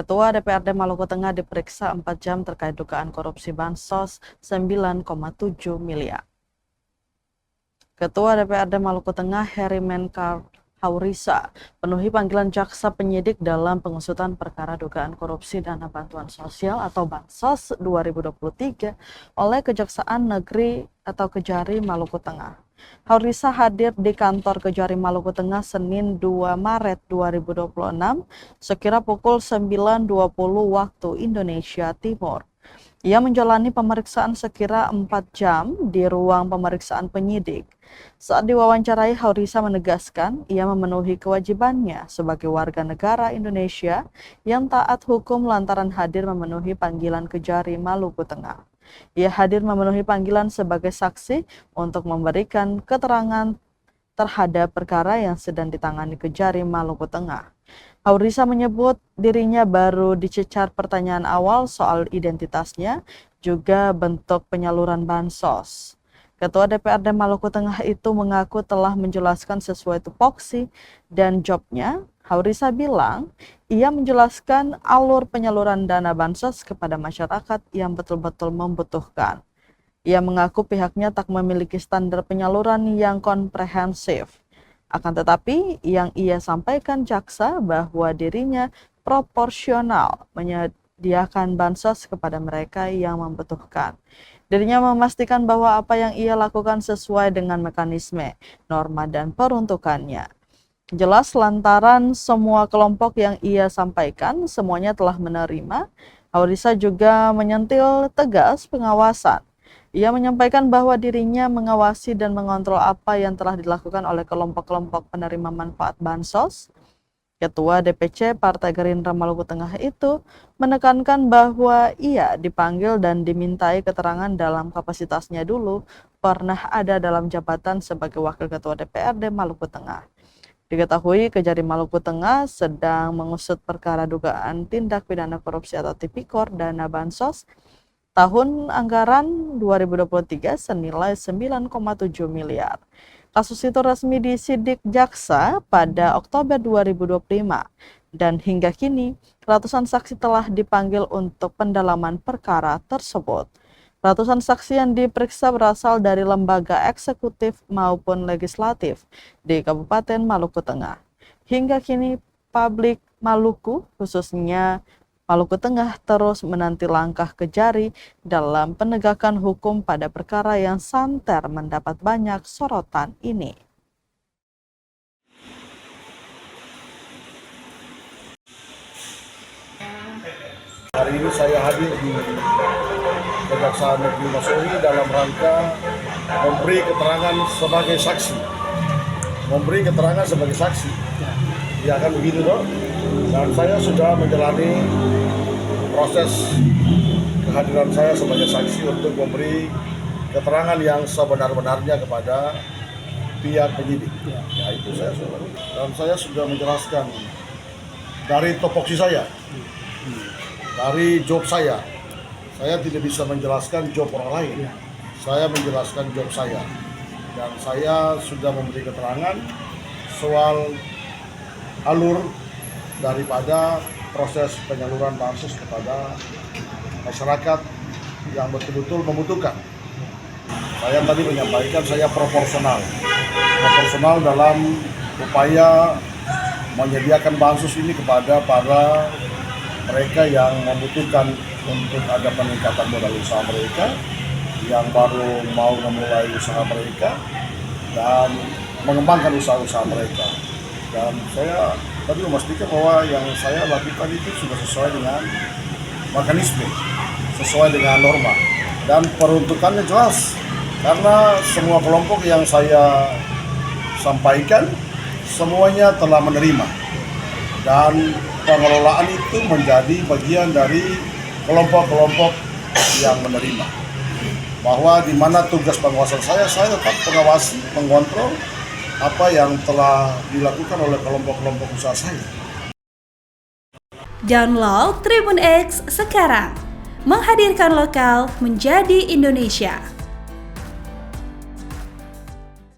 Ketua DPRD Maluku Tengah diperiksa 4 jam terkait dugaan korupsi Bansos 9,7 miliar. Ketua DPRD Maluku Tengah Herimenkar Haurisa penuhi panggilan jaksa penyidik dalam pengusutan perkara dugaan korupsi dana bantuan sosial atau Bansos 2023 oleh Kejaksaan Negeri atau Kejari Maluku Tengah. Haurisa hadir di kantor Kejari Maluku Tengah Senin 2 Maret 2026 sekira pukul 9.20 waktu Indonesia Timur. Ia menjalani pemeriksaan sekira 4 jam di ruang pemeriksaan penyidik. Saat diwawancarai, Haurisa menegaskan ia memenuhi kewajibannya sebagai warga negara Indonesia yang taat hukum lantaran hadir memenuhi panggilan Kejari Maluku Tengah. Ia hadir memenuhi panggilan sebagai saksi untuk memberikan keterangan terhadap perkara yang sedang ditangani Kejari Maluku Tengah. Haurisa menyebut dirinya baru dicecar pertanyaan awal soal identitasnya, juga bentuk penyaluran bansos. Ketua DPRD Maluku Tengah itu mengaku telah menjelaskan sesuai tupoksi dan jobnya. Haurisa bilang ia menjelaskan alur penyaluran dana bansos kepada masyarakat yang betul-betul membutuhkan. Ia mengaku pihaknya tak memiliki standar penyaluran yang komprehensif. Akan tetapi, yang ia sampaikan jaksa bahwa dirinya proporsional menyediakan bansos kepada mereka yang membutuhkan. Dirinya memastikan bahwa apa yang ia lakukan sesuai dengan mekanisme, norma, dan peruntukannya. Jelas lantaran semua kelompok yang ia sampaikan semuanya telah menerima, Haurisa juga menyentil tegas pengawasan. Ia menyampaikan bahwa dirinya mengawasi dan mengontrol apa yang telah dilakukan oleh kelompok-kelompok penerima manfaat bansos. Ketua DPC Partai Gerindra Maluku Tengah itu menekankan bahwa ia dipanggil dan dimintai keterangan dalam kapasitasnya dulu pernah ada dalam jabatan sebagai Wakil Ketua DPRD Maluku Tengah. Diketahui Kejari Maluku Tengah sedang mengusut perkara dugaan tindak pidana korupsi atau tipikor dana bansos tahun anggaran 2023 senilai 9,7 miliar. Kasus itu resmi disidik jaksa pada Oktober 2025 dan hingga kini ratusan saksi telah dipanggil untuk pendalaman perkara tersebut. Ratusan saksi yang diperiksa berasal dari lembaga eksekutif maupun legislatif di Kabupaten Maluku Tengah. Hingga kini publik Maluku, khususnya Maluku Tengah, terus menanti langkah Kejari dalam penegakan hukum pada perkara yang santer mendapat banyak sorotan ini. Hari ini saya hadir di Kejaksaan Negeri Masohi dalam rangka memberi keterangan sebagai saksi. Ya kan begitu dong. Dan saya sudah menjalani proses kehadiran saya sebagai saksi untuk memberi keterangan yang sebenar-benarnya kepada pihak penyidik. Ya itu saya sudah. Dan saya sudah menjelaskan dari topoksi saya, dari job saya. Saya tidak bisa menjelaskan job orang lain. Saya menjelaskan job saya. Dan saya sudah memberi keterangan soal alur daripada proses penyaluran bansos kepada masyarakat yang betul-betul membutuhkan. Saya tadi menyampaikan saya proporsional dalam upaya menyediakan bansos ini kepada para mereka yang membutuhkan untuk ada peningkatan modal usaha mereka, yang baru mau memulai usaha mereka dan mengembangkan usaha-usaha mereka. Dan saya tadi memastikan bahwa yang saya lakukan itu sudah sesuai dengan mekanisme, sesuai dengan norma, dan peruntukannya jelas. Karena semua kelompok yang saya sampaikan semuanya telah menerima, dan pengelolaan itu menjadi bagian dari kelompok-kelompok yang menerima. Bahwa di mana tugas pengawasan saya tetap mengawasi, mengontrol apa yang telah dilakukan oleh kelompok-kelompok usaha saya. Download Tribun X sekarang, menghadirkan lokal menjadi Indonesia.